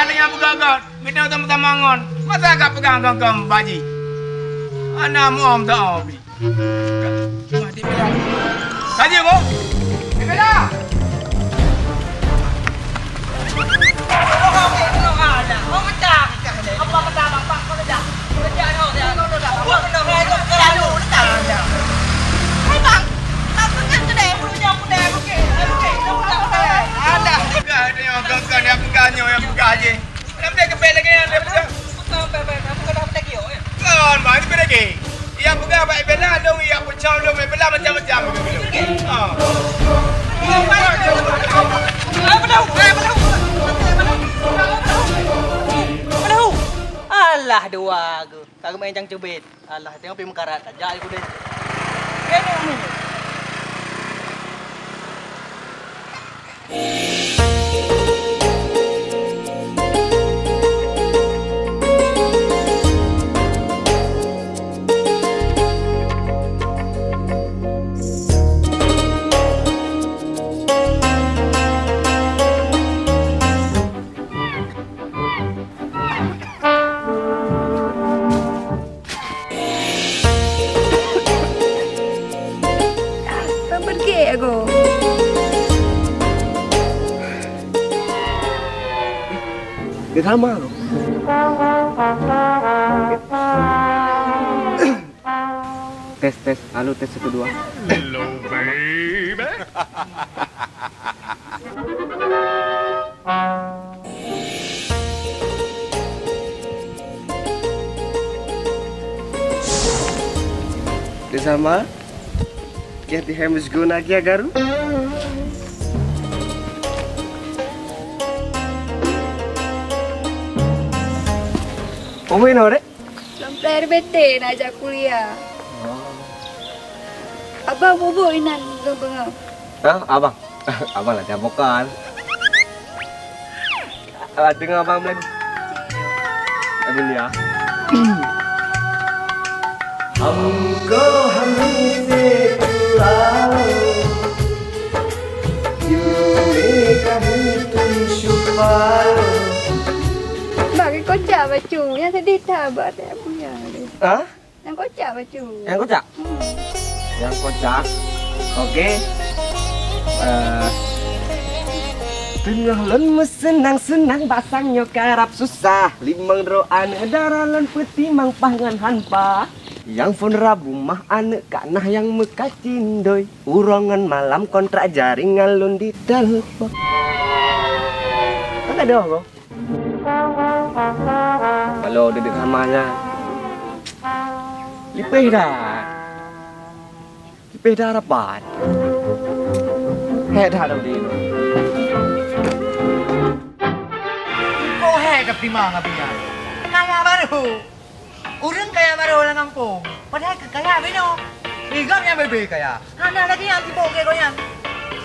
dengan pegagat. Kita utama-tama ngon. Masa agak pegang gam baji. Ana om tak obi. Mati bela. Kaji ko. Bela. Yang gaji. Kenapa dia kepel lagi yang dia pegang? Kan, banyak benda lagi. Yang pegang baik bela dong, yang pecah dong, bela macam-macam. Alah dua aku. Kagak main jang cubit. Alah tengok pergi mekarat. Ajak aku deh. Kena. Dia sama loh. Tes, halo tes kedua. Hello baby. Dia sama. Get the hammers guna kia garu. Apa ini orang? Sampai RBT nak ajak kuliah. Abang bubuk inan bengau. Hah, abang? Abang lah capokan. Dengar abang bilang. Abang dia. हमको हमी से पुराओ यूं कहीं तुम छुपाओ. Bagi kocak baju yang sedih tak buat saya punya. Hah? Yang kocak baju. Yang kocak? Yang kocak. Oke. Tengah lon senang-senang basangnya karap susah. Limang roan darah lon peti mang pangan hanpa. Yang phone rabu mah anek kanah yang mekacindoi. Urongan malam kontrak jaringan lon di telepon. Kan ada kok. Kalau dedek samanya lipih dah rapat. Hei dah di. Kau hei ke prima ngapinya? Kaya baru. Urang kaya baru orang kampung. Padahal kaya bino. Igam yang bebe kaya. Ada lagi yang tipu ke kau yang.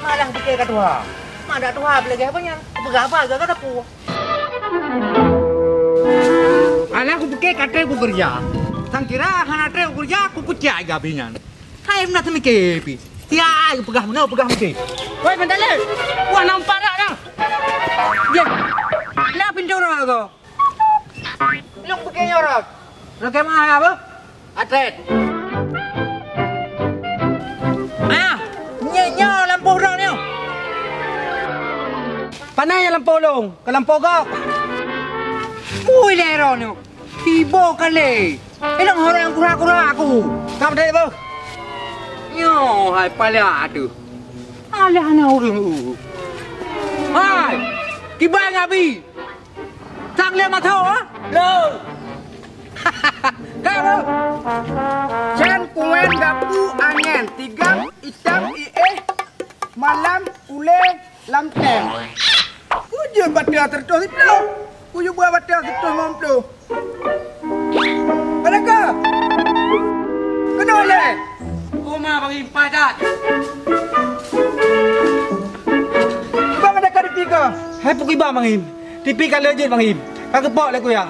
Malah pikir ke tua. Mana tua beli apa yang? Berapa agak ada pu. Alah aku pikir kata aku kerja. Sang kira hana tre aku kerja aku kucai gabinya. Hai mana tu mikir pi. Tiada pegah mana pegah mikir. Woi mentale. Wah nampak dah. Dia. Lah pintu orang aku. Long pikir orang. Rakyat mana apa? Atlet. Ah, nyo lampu orang ni. Panai lampu long, ke lampu gok. Mui lero ni. Tibo kali. Ilang orang yang kura-kura aku. Kamu dah apa? Nyo, hai pala tu. Alah na orang. Hai, kibai ngabi. Sang le matau ah? Lo. Kamu. Jan kuen gapu angin, tiga hitam malam ule lamteng. Kuju batia tertus itu. Kuju buat batia tertus mampu. Mereka. Kenapa le? Rumah bagi padat. Bang ada kali tiga. Hai pergi bang mangim. Tipi kalau je mangim. Kagak pok le kuya.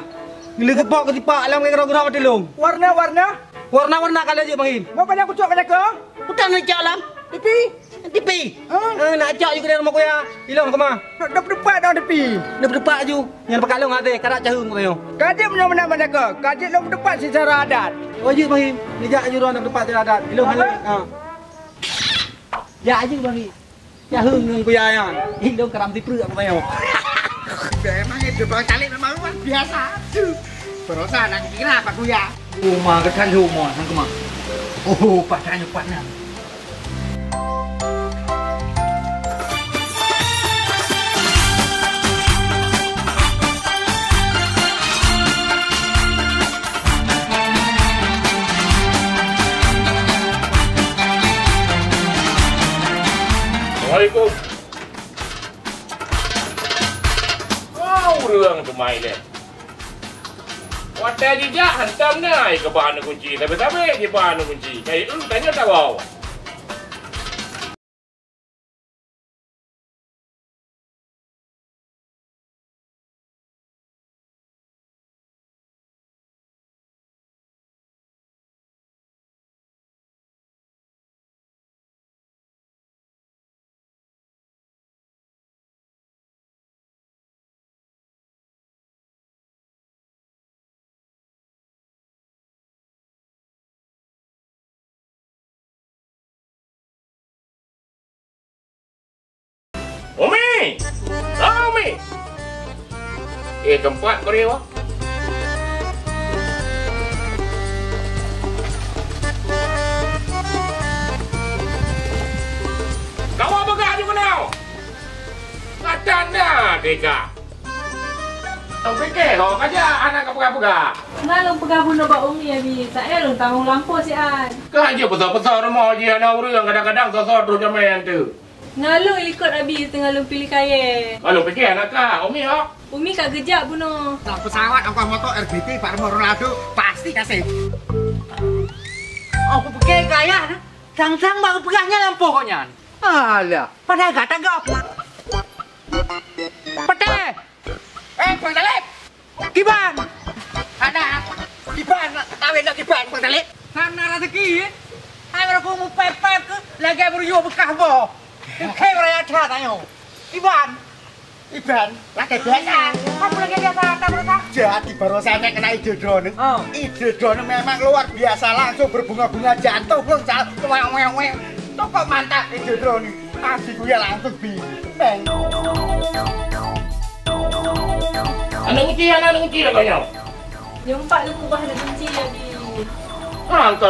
Gila kepok ke tipak alam ke gerau-gerau telung. Warna-warna? Warna-warna kalau je mangim. Mau banyak kucuk banyak ke? Utang nak alam. Tipi. Nak ajak juga dia rumah kuya. Hilang ke mah? Dah berdebat dah tepi. Nak berdebat ju. Yang pakalong ate karak cahung kayo. Kaji mana ke? Kaji dah berdebat secara adat. Wajib Bahim. Dijak ju nak berdebat secara adat. Hilang hal. Ya aja bagi. Cahung dengan kuya yang. Hilang keram tipu apa kayo. Memang itu bang kali memang luar biasa. Berosa nak kira apa kuya? Rumah kekan rumah sang kemah. Oh, patahnya patna. Assalamualaikum. Orang tu main le. Wadah dia hantam naik ke bahan kunci. Tapi je bahan kunci. Kayak tanya tak wow. Umi! Umi! Tempat kau ni, wah. Kau apa kah juga now? Kata dah, Deka. Kau fikir kau kerja anak kau pegah-pegah. Ngalung pegabun nak bawa umi abi. Saya lung tanggung lampu si an. Kerja besar-besar rumah je anak orang kadang-kadang sosok terus jaman tu. Ngalung ikut abi tengah lung pilih kaya. Kalau fikir anak kau, Umi oh. Umi kat gejak bunuh. Tak pesawat angkut motor RBT Pak Ronaldo pasti kasih. Aku pakai kaya, sang-sang baru pegahnya lampu koknya. Alah, padahal gak tanggap. Pete! Bang Talib! Kiban! Anak! Kiban! Tawin nak kiban, Bang Talib! Sana rezeki, hai aku mau pep-pep ke, lagi berujuk bekah boh. Kau beraya cah tanya. Iban, lagi biasa. Kamu lagi biasa, tak berasa? Jadi baru saya kena ide drone. Ide drone memang luar biasa, langsung berbunga-bunga jatuh, belum jalan, wew. Toko mantap ide drone. Adikku ya langsung bintang. Anak kunci lah kau. Jumpa lu kubah nak kunci abi.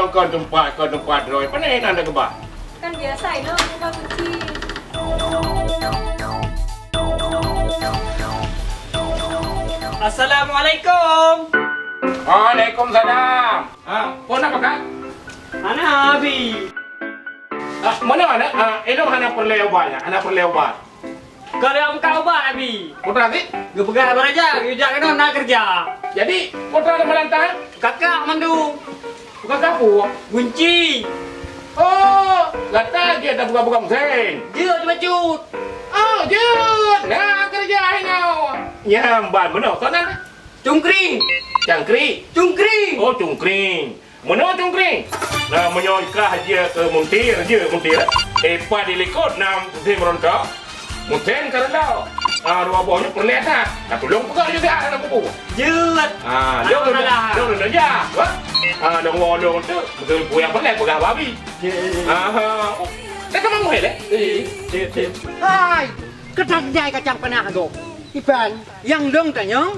Kau tempat roy. Pandai nak ada kebah. Kan biasa no kubah kunci. Assalamualaikum. Waalaikumsalam. Pon apa kak? Ana abi. Mana? Elok anak perleobat. Kalau yang kau buat abi. Putra sih? Gue pegang beraja, gue jangan nak kerja. Jadi putra ada melantar? Kakak mandu. Bukan kapu. Kunci. Oh, kata dia dah buka-buka mesin. Dia cuma cut. Oh, jut. Nah, kerja kau. Nyamban mana? Sonan? Cungkring. Cangkri. Cungkring. Oh, cungkring. Mana cungkring? Nah, menyokah dia ke muntir. Epa dilikut nam di merontak. Muntin kerana dua buahnya perlihat. Nah, tolong pegang juga anak buku. Jelat. Dia aja. Dong wodong tu betul bu yang perlihat pegang babi. Kita mau hele. Hai, kedang jai kacang panah go. Iban, yang dong tanya,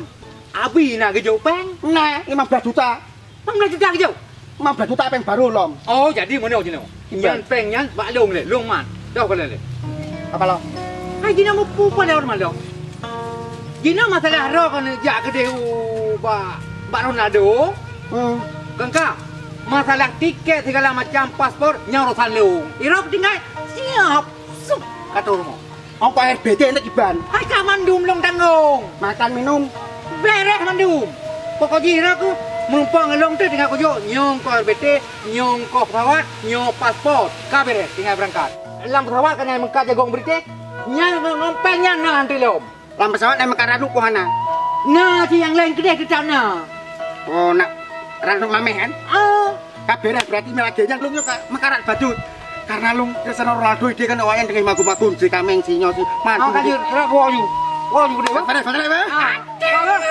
abi nak gejau peng. Nah, 15 juta. 15 juta gejau. 15 juta peng baru lom. Oh, jadi mana je no? Iban pengnya bak long le, long man. Dah kena le. Apa lo? Hai jina mau pupa le orang malo. Jina masalah roh kan jak gede Pak Ronaldo. Kengkak, masalah tiket segala macam paspor nyorosan leung. Irok tinggal siap. Sup kata rumah. Apa RBT nak Iban? Hai ka mandum long tanggung. Makan minum beres mandum. Pokoknya aku mumpung long tu tinggal kujo nyong ko RBT, nyong ko pesawat, nyong paspor. Ka beres tinggal berangkat. Lam pesawat kan yang mengkat jagong berite. Nyang ngompengnya nanti lom. Lam pesawat yang mengkat radu kohana. Nah, si yang lain kedai di sana. Oh, nak randung mameh kan? Kaberan berarti melagi yang lu nyok mekarat badut. Karena lu kesan Ronaldo dia kan awalnya dengan magu-magu si kameng si nyo si madu. Kayu, gua you deh.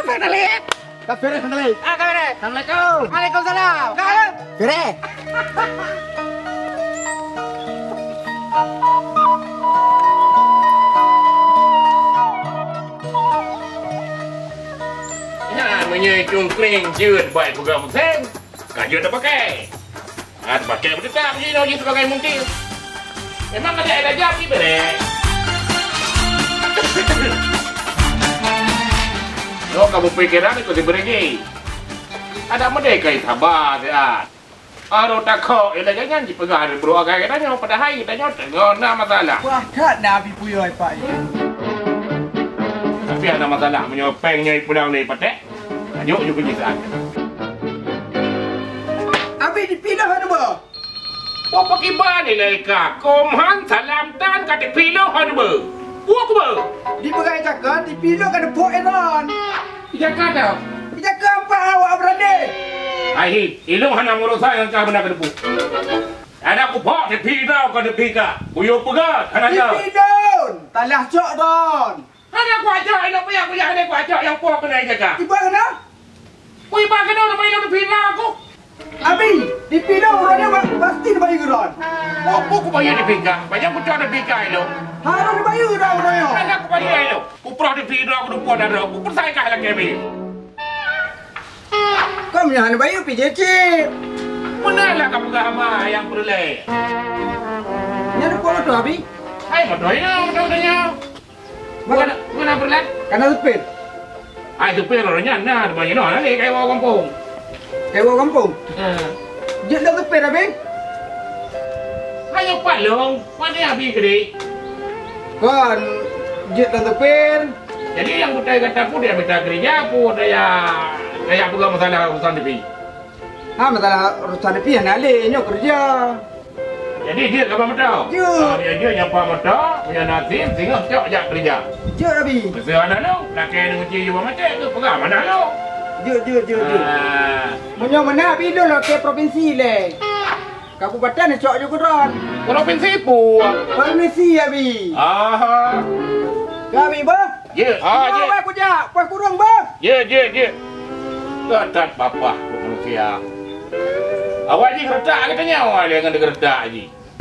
Beres. Kamere. Assalamualaikum. Waalaikumsalam. Beres. Namanya cungkring jut baik juga musim. Kajut dah pakai. Pakai berdetak begini sebagai muntir. Memang ada jadi beres. Lo kamu pikiran itu diberi. Ada mereka yang sabar ya. Aro takok ila jangan dipegang bro agak katanya pada hari katanya tengok masalah. Wah, kat Nabi puyo Pak. Tapi ada masalah menyopengnya pulang ni patek. Ayo juga jisan. Abi dipindah ada ba? Kau pakai bani leka. Komhan salam dan kata pilih ada ba. Buat ba. Di pegai cakap dipindah kan pok enon. Jaga dah. Jaga apa awak berade? Ai, ilmu hana ngurus saya kah benar kedepu. Ada aku pak dipindah kan dipika. Buyo pegat hana dah. Dipindah. Talah cok don. Hana aku ajak elok punya ada aku ajak yang puak kena jaga. Iba kena? Kui pak kena nama ilmu dipindah aku. Abi, dipindah orangnya pasti dibayar geron. Aku bayar dipika. Banyak aku cakap dipika elok. Harus dibayar dah orangnya. Hana aku bayar elok. Aku pernah dipindah aku puak dah. Aku percaya kah lagi abi. Kau menyahan bayar PJC. Manalah kamu gama yang perlu. Nya ada pola tu Abi. Hai, motornya, motornya. Mana perlu? Karena supir. Hai, supir orangnya nah, banyak orang ni kayak orang kampung. Kayak orang kampung. Dia dah supir Abi. Ayo Pak Long, mana habis gede? Kan dia dah supir. Jadi yang buta kata aku dia minta kerja aku dia pegang masalah urusan TV. Masalah urusan DP yang alih nyok kerja. Jadi dia kapan motor? Dia nyapa motor, punya nasim, sehingga cok jak kerja. Dia Abi. Besar mana lo? Nak kena mencuci juga macam tu, pegang mana lo? Dia. Punya mana Abi dulu ke provinsi le. Kabupaten cok juga ron. Provinsi pun. Provinsi Abi. Kami bah. Ya, ya. Apa kerja? Pas kurang bah. Ya. Ketat papa manusia. Awak ni kereta katanya awak dengan kereta ni.